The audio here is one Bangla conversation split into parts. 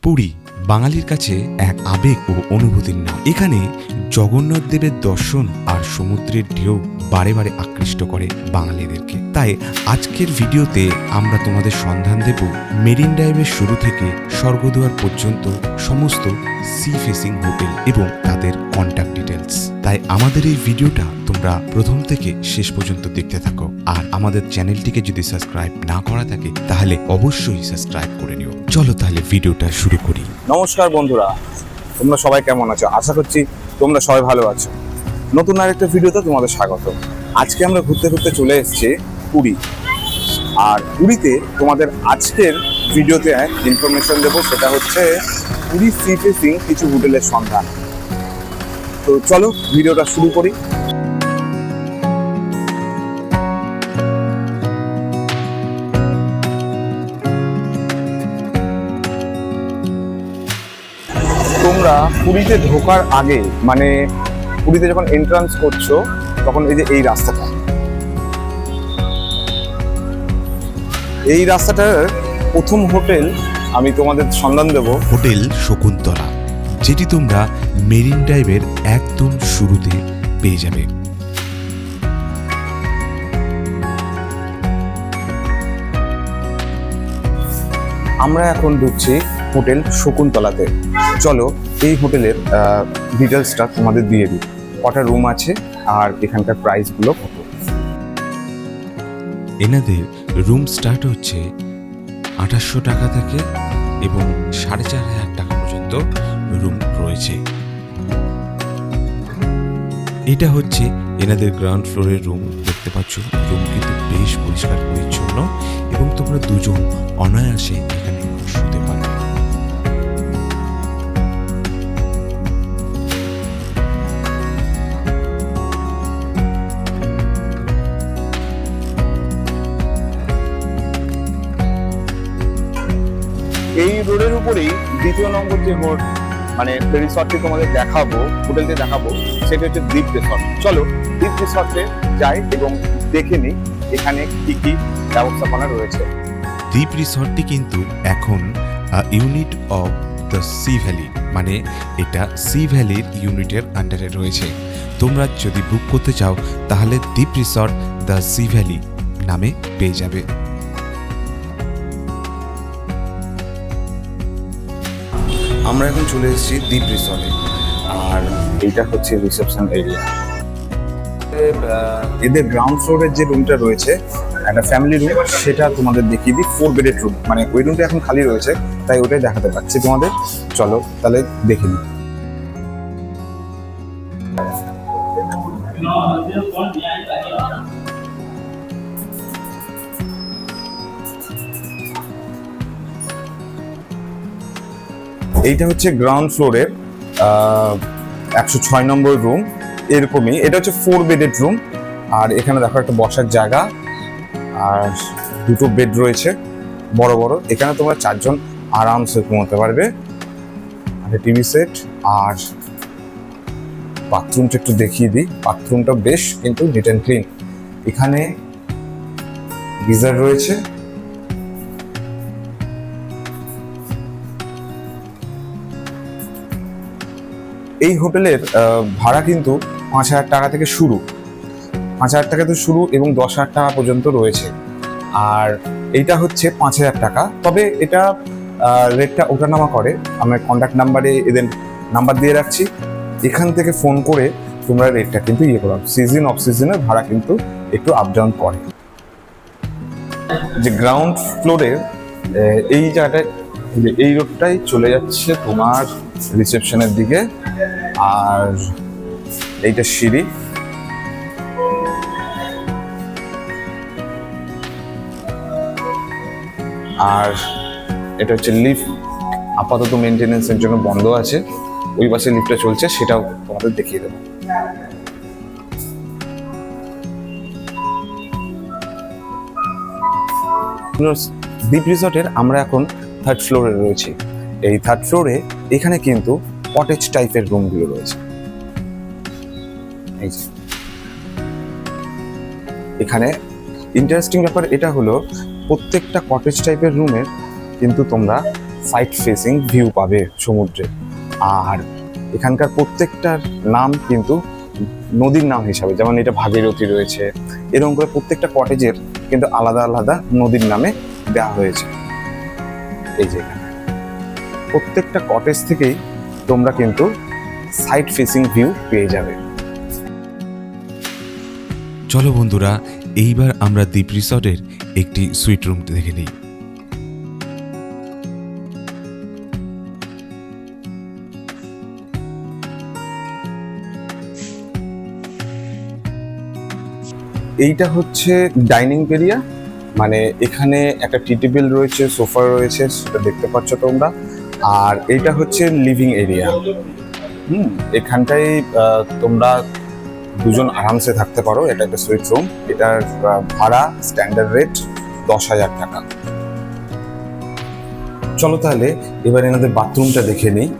পুরী বাঙালির কাছে এক আবেগ ও অনুভূতির নাম। এখানে জগন্নাথ দেবের দর্শন আর সমুদ্রের ঢেউ বারে বারে আকৃষ্ট করে বাঙালিদেরকে। তাই আজকের ভিডিওতে আমরা তোমাদের সন্ধান দেব মেরিন ড্রাইভের শুরু থেকে স্বর্গদুয়ার পর্যন্ত সমস্ত সি ফেসিং হোটেল এবং তাদের কন্ট্যাক্ট ডিটেলস। তাই আমাদের এই ভিডিওটা তোমরা প্রথম থেকে শেষ পর্যন্ত দেখতে থাকো। আর আমাদের চ্যানেলটিকে যদি সাবস্ক্রাইব না করা থাকে তাহলে অবশ্যই সাবস্ক্রাইব করে নিও। চলো তাহলে ভিডিওটা শুরু করি। নমস্কার বন্ধুরা, তোমরা সবাই কেমন আছো? আশা করছি তোমরা সবাই ভালো আছো। নতুন আরেকটা ভিডিওতে তোমাদের স্বাগত। আজকে আমরা ঘুরতে ঘুরতে চলে এসেছি পুরী। আর পুরীতে তোমাদের আজকের ভিডিওতে ইনফরমেশন দেবো, সেটা হচ্ছে পুরী সি ফেসিং কিছু হোটেলের সন্ধান। তো চলো ভিডিওটা শুরু করি। তোমরা পুরীতে ঢোকার আগে, মানে পুরীতে যখন এন্ট্রান্স করছো, তখন এই যে এই রাস্তাটা, এই রাস্তাটার প্রথম হোটেল আমি তোমাদের সন্ধান দেব হোটেল শকুন্তলা, যেটি তোমরা মেরিন ড্রাইভের একদম শুরুতে পেয়ে যাবে। আমরা এখন ঢুকছি হোটেল শকুন্তলাতে। চলো এই হোটেলের ডিটেলসটা তোমাদের দিয়ে দিই, কটা রুম আছে আর এখানকার প্রাইসগুলো কত। এনাদের রুম স্টার্ট হচ্ছে 2800 টাকা থেকে এবং 4500 টাকা পর্যন্ত রুম রয়েছে। এটা হচ্ছে এনাদের গ্রাউন্ড ফ্লোরের রুম। দেখতে পাচ্ছ রুম কিন্তু বেশ পরিষ্কার পরিচ্ছন্ন এবং তোমরা দুজন অনায়াসে এখানে শুতে পারবে। এই রোডের উপরেই দ্বিতীয় নম্বর যে রোড, মানে রিসর্টটি তোমাদের দেখাবো, হোটেলটি দেখাবো, সেটা হচ্ছে দ্বীপ রিসর্ট। চলো দ্বীপ রিসর্টে যাই এবং দেখে নিই এখানে কি কি ব্যবস্থাপনা রয়েছে। দ্বীপ রিসর্টটি কিন্তু এখন unit of the sea valley, মানে এটা সি ভ্যালির ইউনিটের আন্ডারে রয়েছে। তোমরা যদি বুক করতে চাও তাহলে দ্বীপ রিসর্ট দ্য সি ভ্যালি নামে পেয়ে যাবে। আমরা এখন চলে এসেছি দ্বীপ রিসর্টে, আর এইটা হচ্ছে রিসেপশন এরিয়া। এদের গ্রাউন্ড ফ্লোরের যে রুমটা রয়েছে, একটা ফ্যামিলি রুম, সেটা তোমাদের দেখিয়ে দিই। 4 বেডের রুম, মানে ওই রুমটা এখন খালি রয়েছে, তাই ওটাই দেখাতে পারছি তোমাদের। চলো তাহলে দেখে নিই। এইটা হচ্ছে গ্রাউন্ড ফ্লোরের 106 নম্বর রুম। এরকমই, এটা হচ্ছে 4 বেডের রুম। আর এখানে দেখো একটা বসার জায়গা আর দুটো বেড রয়েছে বড় বড়। এখানে তোমরা 4 জন আরামসে ঘুমোতে পারবে। আর টিভি সেট, আর বাথরুমটা একটু দেখিয়ে দিই। বাথরুমটা বেশ কিন্তু নিট অ্যান্ড ক্লিন। এখানে গিজার রয়েছে। এই হোটেলের ভাড়া কিন্তু 5000 টাকা থেকে শুরু, 5000 টাকা থেকে শুরু এবং 10,000 টাকা পর্যন্ত রয়েছে। আর এইটা হচ্ছে 5000 টাকা। তবে এটা রেটটা ওঠানামা করে। আমার কন্ট্যাক্ট নাম্বারে এদের নাম্বার দিয়ে রাখছি, এখান থেকে ফোন করে তোমরা রেটটা কিন্তু করো। সিজন অফ সিজনের ভাড়া কিন্তু একটু আপ ডাউন করে। যে গ্রাউন্ড ফ্লোরের এই জায়গাটায়, এই রোডটাই চলে যাচ্ছে তোমার রিসেপশনের দিকে। আর এইটা সিঁড়ি। আর এটা হচ্ছে লিফট, আপাতত মেনটেনেন্সের জন্য বন্ধ আছে। ওই পাশে লিফটটা চলছে, সেটাও তোমাদের দেখিয়ে দেবো। দ্বীপ রিসর্টের আমরা এখন 3rd ফ্লোরে রয়েছি। এই 3rd ফ্লোরে এখানে কিন্তু কটেজ টাইপের রুমগুলো রয়েছে। এই যে এখানে ইন্টারেস্টিং ব্যাপার এটা হলো, প্রত্যেকটা কটেজ টাইপের রুমের কিন্তু তোমরা সাইড ফেসিং ভিউ পাবে সমুদ্রে। আর এখানকার প্রত্যেকটার নাম কিন্তু নদীর নাম হিসাবে, যেমন এটা ভাগীরথী রয়েছে, এরকম করে প্রত্যেকটা কটেজের কিন্তু আলাদা আলাদা নদীর নামে দেওয়া হয়েছে। এই যে প্রত্যেকটা কটেজ থেকেই তোমরা কিন্তু সাইড ফেসিং ভিউ পেয়ে যাবে। চলো বন্ধুরা, এইবার আমরা দ্বীপ রিসর্টের একটি সুইট রুম দেখে নিই। এইটা হচ্ছে ডাইনিং এরিয়া, মানে এখানে একটা টি টেবিল রয়েছে, সোফা রয়েছে, সেটা দেখতে পাচ্ছ তোমরা। আর এইটা হচ্ছে লিভিং এরিয়া। এখানটায় তোমরা দুজন আরামসে থাকতে পারো। এটা একটা সুইট রুম। এটার ভাড়া স্ট্যান্ডার্ড রেট 10,000 টাকা। চলো তাহলে এবার এনাদের বাথরুমটা দেখে নিই।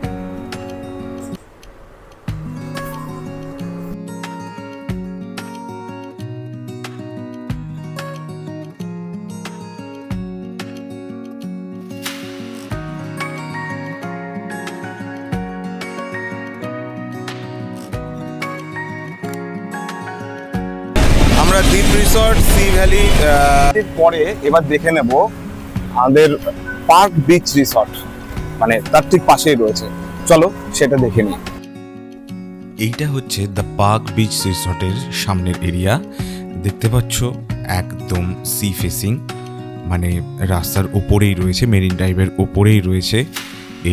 আমরা দ্বীপ রিসর্ট সি ভ্যালি পরে এবার দেখে নেব আমাদের পার্ক বিচ রিসর্ট, মানে তার ঠিক পাশেই রয়েছে। চলো সেটা দেখে নিই। এইটা হচ্ছে দ্য পার্ক বিচ রিসর্টের সামনের এরিয়া। দেখতে পাচ্ছ একদম সি ফেসিং, মানে রাস্তার ওপরেই রয়েছে, মেরিন ড্রাইভের ওপরেই রয়েছে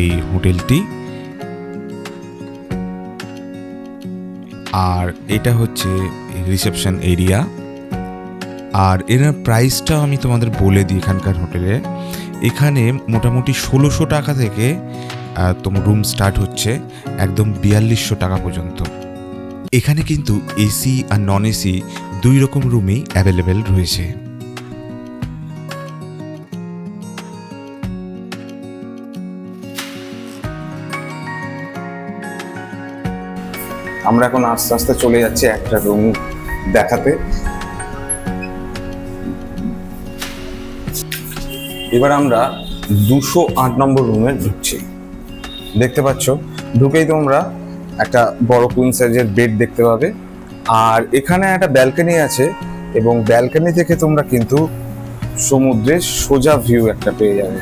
এই হোটেলটি। আর এটা হচ্ছে রিসেপশন এরিয়া। আর এর প্রাইসটা আমি তোমাদের বলে দিই এখানকার হোটেলে। এখানে মোটামুটি 1600 টাকা থেকে তোমার রুম স্টার্ট হচ্ছে একদম 4200 টাকা পর্যন্ত। এখানে কিন্তু এসি আর নন এসি দুই রকম রুমই অ্যাভেলেবেল রয়েছে। আমরা এখন আস্তে আস্তে চলে যাচ্ছি একটা রুম দেখাতে। এবার আমরা 208 নম্বর রুমে ঢুকছি। দেখতে পাচ্ছ, ঢুকেই তোমরা একটা বড় কুইন সাইজের বেড দেখতে পাবে। আর এখানে একটা ব্যালকনি আছে, এবং ব্যালকনি থেকে তোমরা কিন্তু সমুদ্রের সোজা ভিউ একটা পেয়ে যাবে।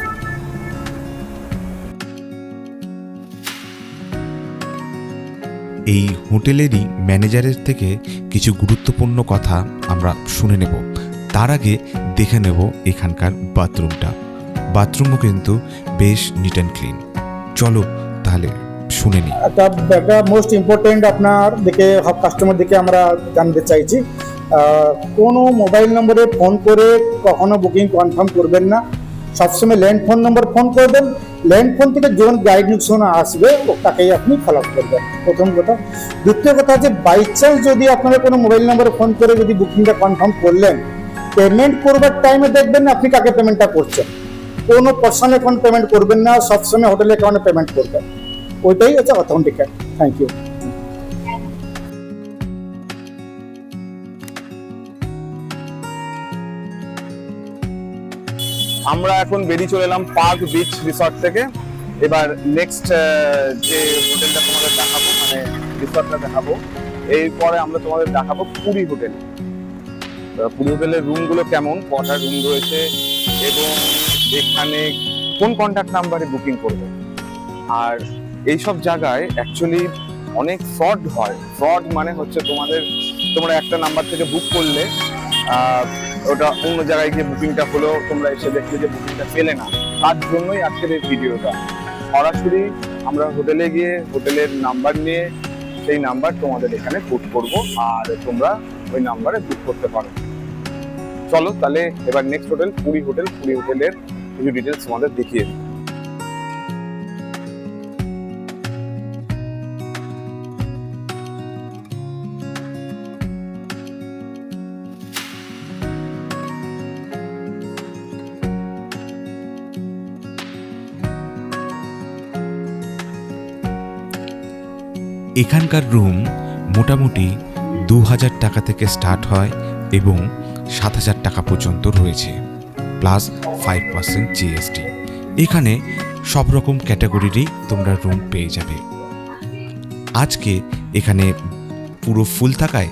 এই হোটেলেরই ম্যানেজারের থেকে কিছু গুরুত্বপূর্ণ কথা আমরা শুনে নেব। তার আগে দেখে নেব এখানকার বাথরুমটা। বাথরুমও কিন্তু বেশ নিট অ্যান্ড ক্লিন। চলো তাহলে শুনে নিই। একটা মোস্ট ইম্পর্টেন্ট আপনার দিকে সব কাস্টমার দিকে আমরা জানতে চাইছি, কোনো মোবাইল নম্বরে ফোন করে কখনো বুকিং কনফার্ম করবেন না। সবসময় ল্যান্ড ফোন নম্বর ফোন করবেন। ল্যান্ড ফোন থেকে যখন গাইড নিউশন আসবে তাকেই আপনি ফলো আপ করবেন, প্রথম কথা। দ্বিতীয় কথা হচ্ছে, বাই চান্স যদি আপনারা কোনো মোবাইল নম্বরে ফোন করে যদি বুকিংটা কনফার্ম করলেন, পেমেন্ট করবার টাইমে দেখবেন আপনি কাকে পেমেন্টটা করছেন। কোনো পার্সোনাল অ্যাকাউন্ট পেমেন্ট করবেন না, সবসময় হোটেল অ্যাকাউন্টে পেমেন্ট করবেন। ওইটাই হচ্ছে অথেন্টিকেট। Thank you. আমরা এখন বেরিয়ে চলে এলাম পার্ক বিচ রিসর্ট থেকে। এবার নেক্সট যে হোটেলটা তোমাদের দেখাবো, মানে রিসর্টটা দেখাবো, এরপরে আমরা তোমাদের দেখাবো পুরী হোটেল। পুরী হোটেলের রুমগুলো কেমন, কটা রুম রয়েছে, এবং এখানে কোন কন্ট্যাক্ট নাম্বারে বুকিং করবে। আর এইসব জায়গায় অ্যাকচুয়ালি অনেক ফ্রড হয়। ফ্রড মানে হচ্ছে তোমরা একটা নাম্বার থেকে বুক করলে ওটা অন্য জায়গায় গিয়ে বুকিংটা হলো, তোমরা এসে দেখলে যে বুকিংটা পেলে না। তার জন্যই আজকের এই ভিডিওটা। সরাসরি আমরা হোটেলে গিয়ে হোটেলের নাম্বার নিয়ে সেই নাম্বার তোমাদের এখানে বুক করব, আর তোমরা ওই নাম্বারে বুক করতে পারো। চলো তাহলে এবার next hotel Puri hotel. Puri হোটেলের কিছু ডিটেলস তোমাদের দেখিয়ে দিই। এখানকার রুম মোটামুটি 2000 টাকা থেকে স্টার্ট হয় এবং 7000 টাকা পর্যন্ত রয়েছে, প্লাস 5% জিএসটি। এখানে সব রকম ক্যাটাগরিরই তোমরা রুম পেয়ে যাবে। আজকে এখানে পুরো ফুল থাকায়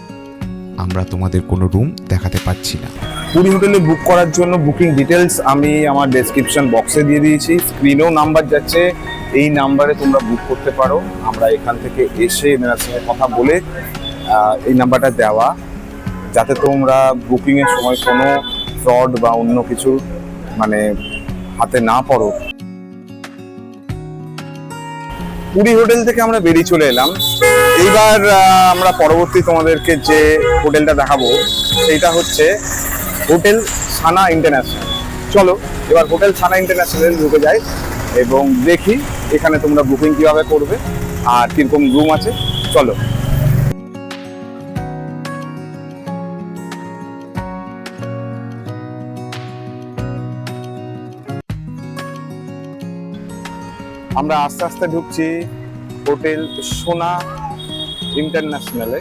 আমরা তোমাদের কোনো রুম দেখাতে পাচ্ছি না। পুরী হোটেলে বুক করার জন্য বুকিং ডিটেলস আমি আমার ডেসক্রিপশন বক্সে দিয়ে দিয়েছি, স্ক্রিনেও নাম্বার যাচ্ছে, এই নাম্বারে তোমরা বুক করতে পারো। আমরা এখান থেকে এসে এনার সঙ্গে কথা বলে এই নাম্বারটা দেওয়া, যাতে তোমরা বুকিংয়ের সময় কোনো ফ্রড বা অন্য কিছু মানে হাতে না পড়ো। পুরী হোটেল থেকে আমরা বেরিয়ে চলে এলাম। এইবার আমরা পরবর্তী তোমাদেরকে যে হোটেলটা দেখাবো সেইটা হচ্ছে হোটেল সানা ইন্টারন্যাশনাল। চলো এবার হোটেল সানা ইন্টারন্যাশনাল ঢুকে যাই এবং দেখি এখানে তোমরা বুকিং কিভাবে করবে আর কিরকম রুম আছে। চলো। আমরা আস্তে আস্তে ঢুকছি হোটেল সোনা ইন্টারন্যাশনালে।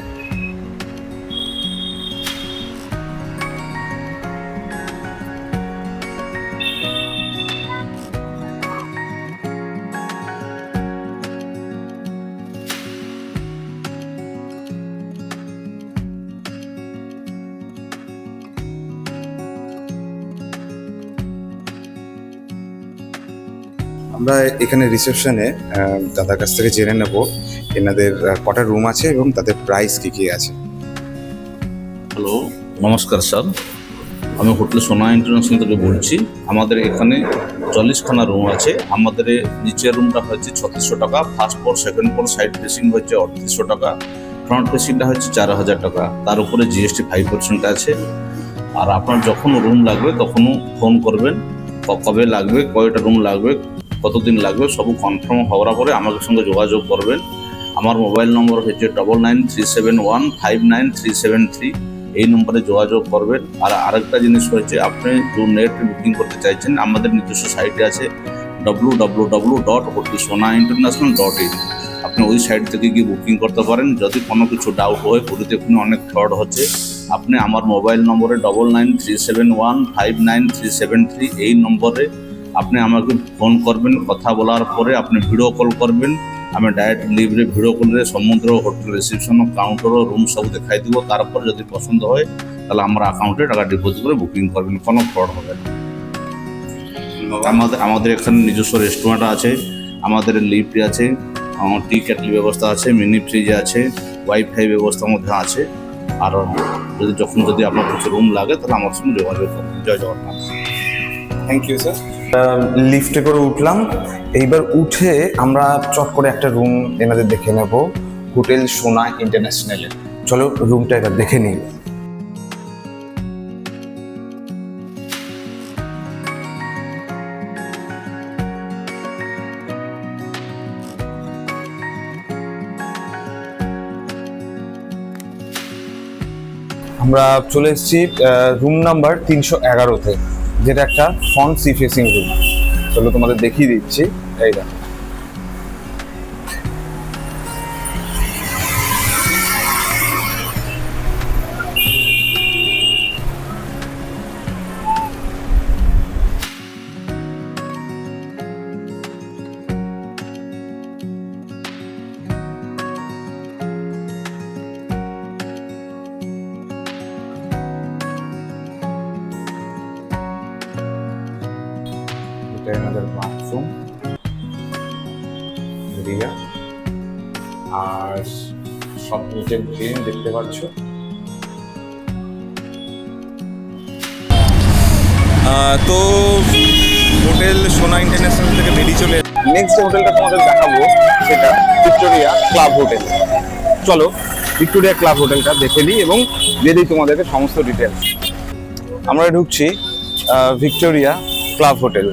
আমরা এখানে রিসেপশনে দাদার কাছ থেকে জেনে নেব এনাদের কটা রুম আছে এবং তাদের প্রাইস কি কি আছে। হ্যালো, নমস্কার স্যার, আমি হোটেল সোনা ইন্টারন্যাশনাল থেকে বলছি। আমাদের এখানে 40খানা রুম আছে। আমাদের নিচের রুমটা হচ্ছে 3600 টাকা, first floor, second floor, side facing হচ্ছে 3800 টাকা, ফ্রন্ট ফেসিংটা হচ্ছে 4000 টাকা, তার উপরে জিএসটি 5% আছে। আর আপনার যখন রুম লাগবে তখনও ফোন করবেন, কবে লাগবে, কয়টা রুম লাগবে, কতদিন লাগবে, সব কনফার্ম হওয়ার পরে আমাদের সঙ্গে যোগাযোগ করবেন। আমার মোবাইল নম্বর হচ্ছে 9937159373, এই নম্বরে যোগাযোগ করবেন। আর আরেকটা জিনিস হচ্ছে, আপনি যে নেট বুকিং করতে চাইছেন, আমাদের নিজস্ব সাইটে আছে www.hotelsonainternational.in, আপনি ওই সাইট থেকে গিয়ে বুকিং করতে পারেন। যদি কোনো কিছু ডাউট হয়, পুরীতে কোনো অনেক ফ্রড হচ্ছে, আপনি আমার মোবাইল নম্বরে 9937159373, এই নম্বরে আপনি আমাকে ফোন করবেন। কথা বলার পরে আপনি ভিডিও কল করবেন, আমি ডাইরেক্ট লিভরে ভিডিও কলে সমুদ্র হোটেল রিসেপশন কাউন্টার রুম সব দেখাই দিব। তারপর যদি পছন্দ হয় তাহলে আমার অ্যাকাউন্টে টাকা ডিপোজিট করে বুকিং করবেন, কোনো ফ্রড হবে না। আমাদের এখানে নিজস্ব রেস্টুরেন্ট আছে, আমাদের লিফট আছে, টি কেটলি ব্যবস্থা আছে, মিনি ফ্রিজ আছে, ওয়াইফাই ব্যবস্থার মধ্যে আছে। আর যদি আপনার কিছু রুম লাগে তাহলে আমার সঙ্গে যোগাযোগ করবেন। জয় জগন্নাথ। Thank you sir. লিফটে করে উঠলাম, এইবার উঠে আমরা চট করে একটা রুম এনাদের দেখে নেব হোটেল সোনা ইন্টারন্যাশনালে। চলো রুমটা এবার দেখে নিই। আমরা চলে এসেছি রুম নাম্বার 311-তে, যেটা একটা ফ্রন্ট সি ফেসিং রুম। চলো তোমাদের দেখিয়ে দিচ্ছি। এই দেখো, এটা এনাদের বাথরুম এরিয়া, আর সব নিচে ক্লিন দেখতে পাচ্ছ। তো হোটেল সোনা ইন্টারন্যাশনাল থেকে বেরিয়ে চলে নেক্সট যে হোটেলটা তোমাদের দেখাবো সেটা ভিক্টোরিয়া ক্লাব হোটেল। চলো ভিক্টোরিয়া ক্লাব হোটেলটা দেখে নিই এবং দিয়ে দিই তোমাদেরকে সমস্ত ডিটেলস। আমরা ঢুকছি ভিক্টোরিয়া ক্লাব হোটেল।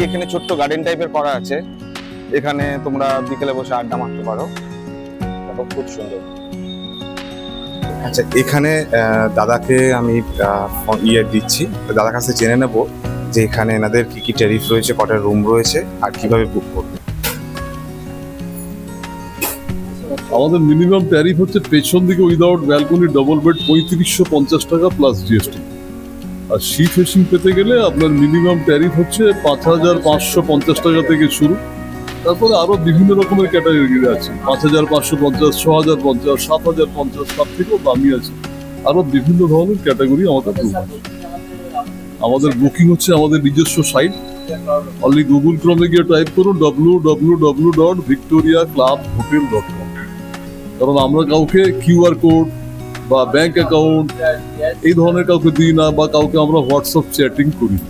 এখানে ছোট্ট গার্ডেন টাইপের করা আছে, এখানে তোমরা বিকেলে বসে আড্ডা মারতে পারো, খুব সুন্দর। আচ্ছা, এখানে দাদাকে আমি দিচ্ছি, দাদার কাছে জেনে নেব যে এখানে এনাদের কি কি ট্যারিফ রয়েছে, কটা রুম রয়েছে আর কিভাবে বুক করবে। আমাদের মিনিমাম ট্যারিফ হচ্ছে পেছন দিকে উইদাউট ব্যালকনি ডবল বেড 3550 টাকা প্লাস জিএসটি। আর সি ফেসিং পেতে গেলে আপনার মিনিমাম ট্যারিফ হচ্ছে 5550 টাকা থেকে শুরু। তারপরে আরো বিভিন্ন রকমের ক্যাটাগরি আছে, 5550, 6050, 7050, তার থেকেও দামি আছে। আরো বিভিন্ন ধরনের ক্যাটাগরি আমাদের রুম আছে। আমাদের বুকিং হচ্ছে আমাদের নিজস্ব সাইট, অনলি গুগল ক্রমে গিয়ে টাইপ করুন www.victoriaclubhotel.com। কারণ আমরা কাউকে কিউআর কোড বা ব্যাংক অ্যাকাউন্ট এই ধরনের কাউকে দিই না, বা কাউকে আমরা হোয়াটসঅ্যাপ চ্যাটিং করি না।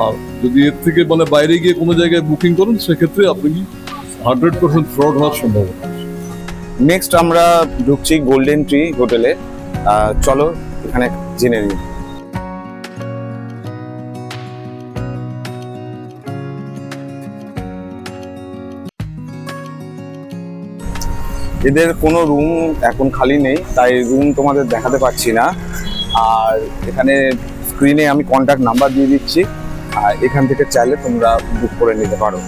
আর যদি এর থেকে মানে বাইরে গিয়ে কোনো জায়গায় বুকিং করেন সেক্ষেত্রে আপনি 100% ফ্রড হওয়ার সম্ভাবনা আছে। নেক্সট আমরা ঢুকছি গোল্ডেন ট্রি হোটেলে। চলো এখানে জেনে নিই। এদের কোনো রুম এখন খালি নেই, তাই রুম তোমাদের দেখাতে পারছি না। আর এখানে স্ক্রিনে আমি কন্ট্যাক্ট নাম্বার দিয়ে দিচ্ছি, আর এখান থেকে চাইলে তোমরা বুক করে নিতে পারো।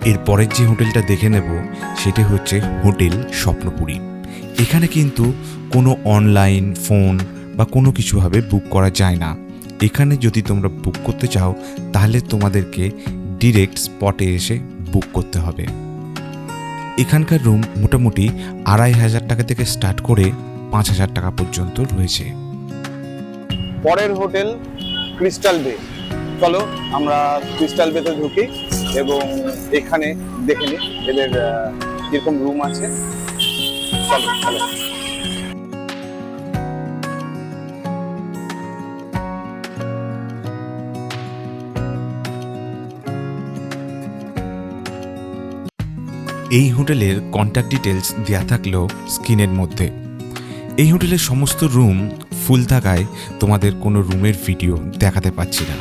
এরপরের যে হোটেলটা দেখে নেব সেটি হচ্ছে হোটেল স্বপ্নপুরী। এখানে কিন্তু কোনো অনলাইন ফোন বা কোনো কিছুভাবে বুক করা যায় না। এখানে যদি তোমরা বুক করতে চাও তাহলে তোমাদেরকে ডিরেক্ট স্পটে এসে বুক করতে হবে। এখানকার রুম মোটামুটি 2500 টাকা থেকে স্টার্ট করে 5000 টাকা পর্যন্ত রয়েছে। পরের হোটেল ক্রিস্টাল বে। চলো আমরা ক্রিস্টাল বেতে ঢুকি এবং এখানে দেখে নিই এদের কিরকম রুম আছে। চলো চলো। এই হোটেলের কন্ট্যাক্ট ডিটেলস দেওয়া থাকলেও স্ক্রিনের মধ্যে। এই হোটেলের সমস্ত রুম ফুল থাকায় তোমাদের কোনো রুমের ভিডিও দেখাতে পাচ্ছি না।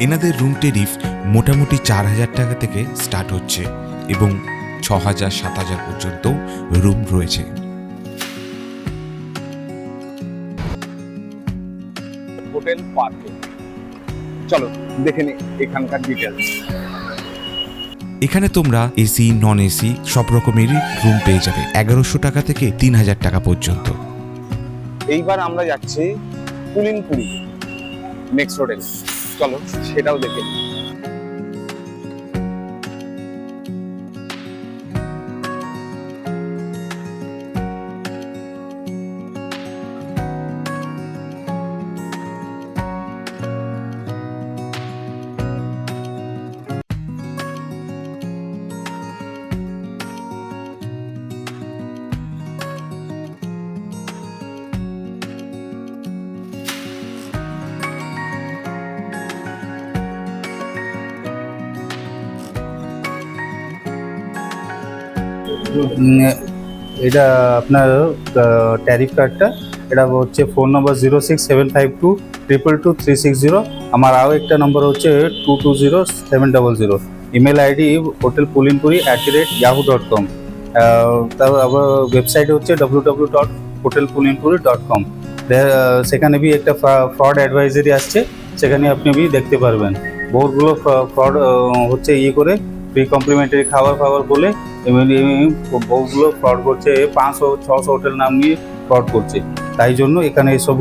এনাদের রুম ট্যারিফ মোটামুটি 4000 টাকা থেকে স্টার্ট হচ্ছে এবং 6000, 7000 পর্যন্ত রুম রয়েছে। হোটেল পার্কে চলো দেখে নিই এখানকার ডিটেলস। এখানে তোমরা এসি, নন এসি সব রকমেরই রুম পেয়ে যাবে 1100 টাকা থেকে 3000 টাকা পর্যন্ত। এইবার আমরা যাচ্ছি পুলিনপুরি নেক্সট হোটেল। চলো সেটাও দেখে নিই। এটা আপনার ট্যারিফ কার্ডটা, এটা হচ্ছে ফোন নম্বর 06752222360। আমার আরও একটা নম্বর হচ্ছে 220700। Email ID hotel Pulinpuri @yahoo.com। তারপর আবার ওয়েবসাইট হচ্ছে www.hotelpulinpuri.com। সেখানে বি একটা ফ্রড অ্যাডভাইজারি আসছে, সেখানে আপনি বি দেখতে পারবেন। বহুতগুলো ফ্রড হচ্ছে করে ফ্রি কমপ্লিমেন্টারি খাবার বলে বহুগুলো ফ্রড করছে। 500-600 হোটেল নাম নিয়ে ফ্রড করছে, তাই জন্য এখানে এইসব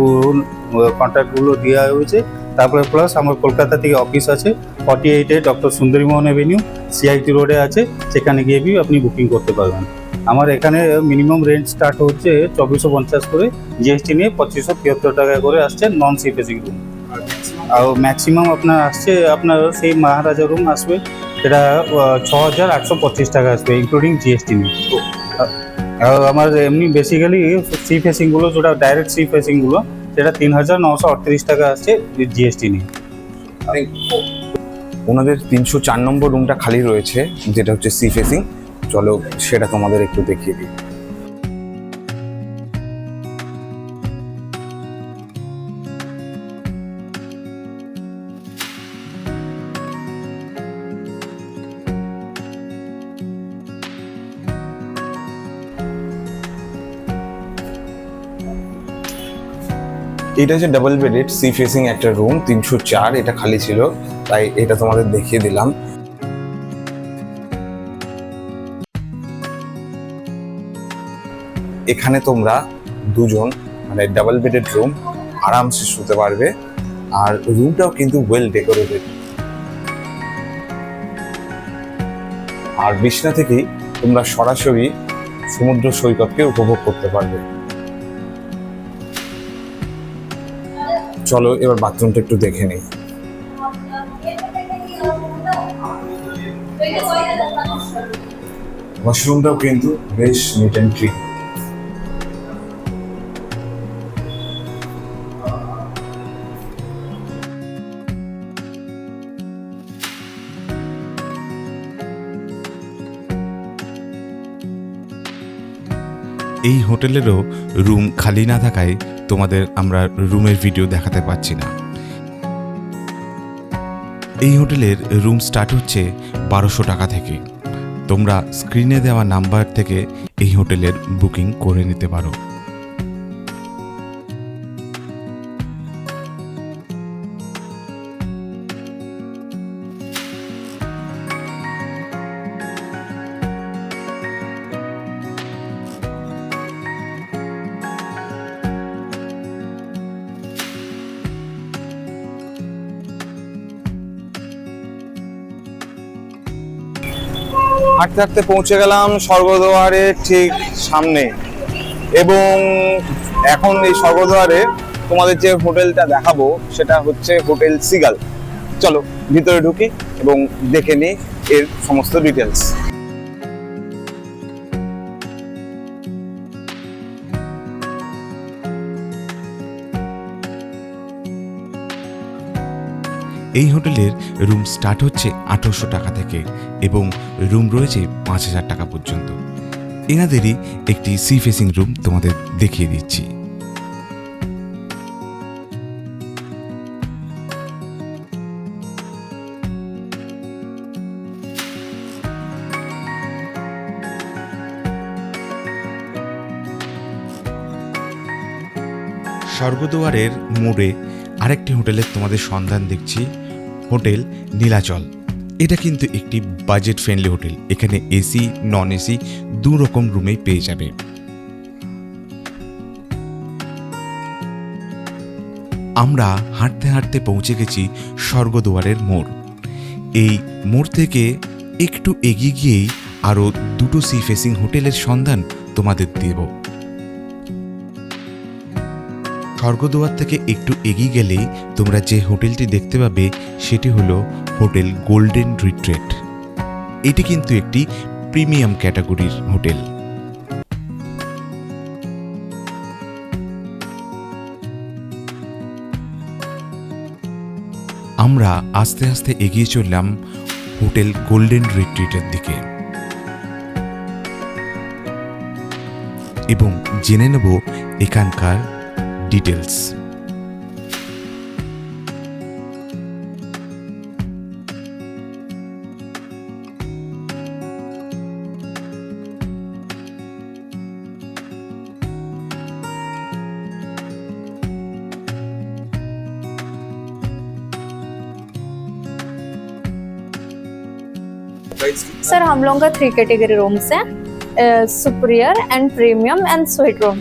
কন্ট্যাক্টগুলো দেওয়া হয়েছে। তারপরে প্লাস আমার কলকাতা থেকে অফিস আছে 48 ডক্টর সুন্দরীমোহন অ্যাভিনিউ, CIT রোডে আছে, সেখানে গিয়ে বি আপনি বুকিং করতে পারবেন। আমার এখানে মিনিমাম রেন্ট স্টার্ট হচ্ছে 2450 করে, জিএসটি নিয়ে 2573 টাকা করে আসছে নন সি ফেসিং রুম। আর ম্যাক্সিমাম আপনার আসছে আপনার সেই মহারাজা রুম আসবে, সেটা 6825 টাকা আসবে ইনক্লুডিং জিএসটি নিয়ে। আর আমার এমনি বেসিক্যালি সি ফেসিংগুলো, যেটা ডাইরেক্ট সি ফেসিংগুলো, সেটা 3938 টাকা আসছে জিএসটি নিয়ে। ওনাদের 304 নম্বর রুমটা খালি রয়েছে, যেটা হচ্ছে সি ফেসিং। চলো সেটা তোমাদের একটু দেখিয়ে দিই। এটা হচ্ছে ডাবল বেডেড সি ফেসিং একটা রুম, 304, এটা খালি ছিল তাই এটা তোমাদের দেখিয়ে দিলাম। এখানে তোমরা দুজন মানে ডাবল বেডেড রুম আরামসে শুতে পারবে, আর রুমটাও কিন্তু ওয়েল ডেকোরেটেড। আর বিছনা থেকেই তোমরা সরাসরি সমুদ্র সৈকতকে উপভোগ করতে পারবে। চলো এবার বাথরুমটা একটু দেখে নিই। ওয়াশরুমটাও কিন্তু বেশ নিট অ্যান্ড ক্লিন। এই হোটেলেরও রুম খালি না থাকায় তোমাদের আমরা রুমের ভিডিও দেখাতে পারছি না। এই হোটেলের রুম স্টার্ট হচ্ছে 1200 টাকা থেকে। তোমরা স্ক্রিনে দেওয়া নাম্বার থেকে এই হোটেলের বুকিং করে নিতে পারো। হাঁটতে হাঁটতে পৌঁছে গেলাম স্বর্গদ্বারের ঠিক সামনে, এবং এখন এই স্বর্গদ্বারে তোমাদের যে হোটেলটা দেখাবো সেটা হচ্ছে হোটেল সিগাল। চলো ভিতরে ঢুকি এবং দেখে নিই এর সমস্ত ডিটেলস। এই হোটেলের রুম স্টার্ট হচ্ছে 1800 টাকা থেকে এবং রুম রয়েছে 5000 টাকা পর্যন্ত। এনাদেরই একটি সি ফেসিং রুম তোমাদের দেখিয়ে দিচ্ছি। স্বর্গদ্বারের মোড়ে আরেকটি হোটেলের তোমাদের সন্ধান দেখছি, হোটেল নীলাচল। এটা কিন্তু একটি বাজেট ফ্রেন্ডলি হোটেল। এখানে এসি নন এসি দু রকম রুমেই পেয়ে যাবে। আমরা হাঁটতে হাঁটতে পৌঁছে গেছি স্বর্গদ্বারের মোড়। এই মোড় থেকে একটু এগিয়ে গিয়েই আরও দুটো সি ফেসিং হোটেলের সন্ধান তোমাদের দেব। স্বর্গদ্বার থেকে একটু এগিয়ে গেলেই তোমরা যে হোটেলটি দেখতে পাবে সেটি হলো হোটেল গোল্ডেন রিট্রিট। এটি কিন্তু একটি প্রিমিয়াম ক্যাটাগরির হোটেল। আমরা আস্তে আস্তে এগিয়ে চললাম হোটেল গোল্ডেন রিট্রিটের দিকে এবং জেনে নেব এখানকার ডিটেলস। सर हम लोगों का 3 कैटेगरी रूम्स हैं, superior and premium and suite room.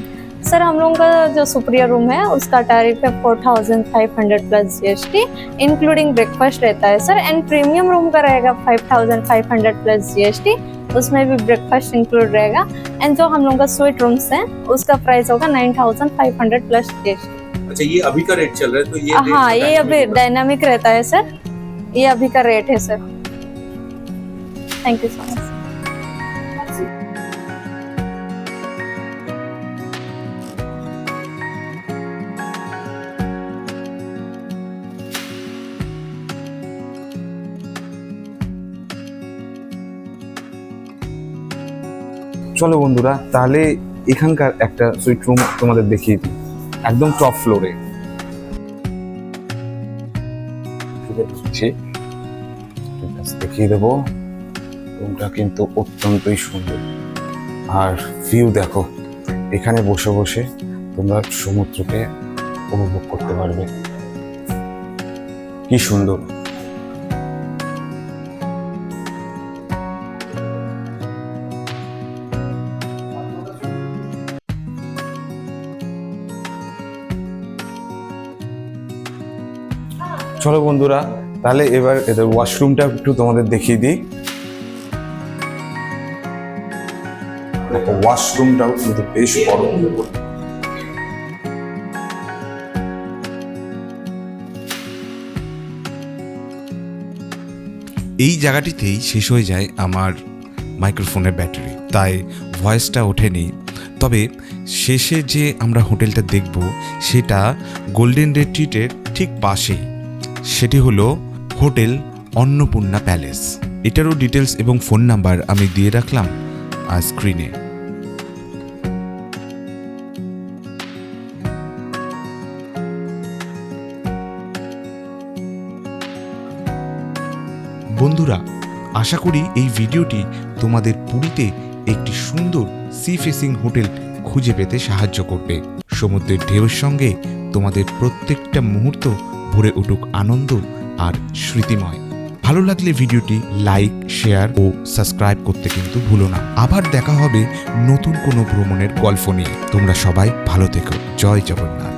Sir हम लोगों का जो सुपीरियर रूम है उसका टैरिफ है 4500 प्लस जीएसटी इंक्लूडिंग ब्रेकफास्ट रहता है सर। एंड प्रीमियम रूम का रहेगा 5500 प्लस जीएसटी, उसमें भी ब्रेकफास्ट इंक्लूड रहेगा। एंड जो हम लोगों का स्वीट रूम्स हैं उसका प्राइस होगा 9500 प्लस जीएसटी। अच्छा, ये अभी का रेट चल रहा है तो ये हाँ, ये अभी डायनामिक रहता है सर, ये अभी का रेट है sir. Thank you so much. চলো বন্ধুরা, তাহলে এখানকার একটা সুইট রুম তোমাদের দেখিয়ে দিই, একদম টপ ফ্লোরে। দেখিয়ে দেবো, রুমটা কিন্তু অত্যন্তই সুন্দর। আর ভিউ দেখো, এখানে বসে বসে তোমরা সমুদ্রকে উপভোগ করতে পারবে। কি সুন্দর। চলো বন্ধুরা, তাহলে এবার এদের ওয়াশরুমটা একটু তোমাদের দেখিয়ে দিই। দেখো ওয়াশরুমটাও কিন্তু বেশ বড়। এই জায়গাটিতেই শেষ হয়ে যায় আমার মাইক্রোফোনের ব্যাটারি, তাই ভয়েসটা ওঠেনি। তবে শেষে যে আমরা হোটেলটা দেখব সেটা গোল্ডেন রিট্রিটের ঠিক পাশেই, সেটি হলো হোটেল অন্নপূর্ণা প্যালেস। এটারও ডিটেলস এবং ফোন নাম্বার আমি দিয়ে রাখলাম স্ক্রিনে। বন্ধুরা, আশা করি এই ভিডিওটি তোমাদের পুরীতে একটি সুন্দর সি ফেসিং হোটেল খুঁজে পেতে সাহায্য করবে। সমুদ্রের ঢেউয়ের সঙ্গে তোমাদের প্রত্যেকটা মুহূর্ত ভরে উঠুক আনন্দ আর স্মৃতিময়। ভালো লাগলে ভিডিওটি লাইক, শেয়ার ও সাবস্ক্রাইব করতে কিন্তু ভুলো না। আবার দেখা হবে নতুন কোনো ভ্রমণের গল্প নিয়ে। তোমরা সবাই ভালো থেকো। জয় জগন্নাথ।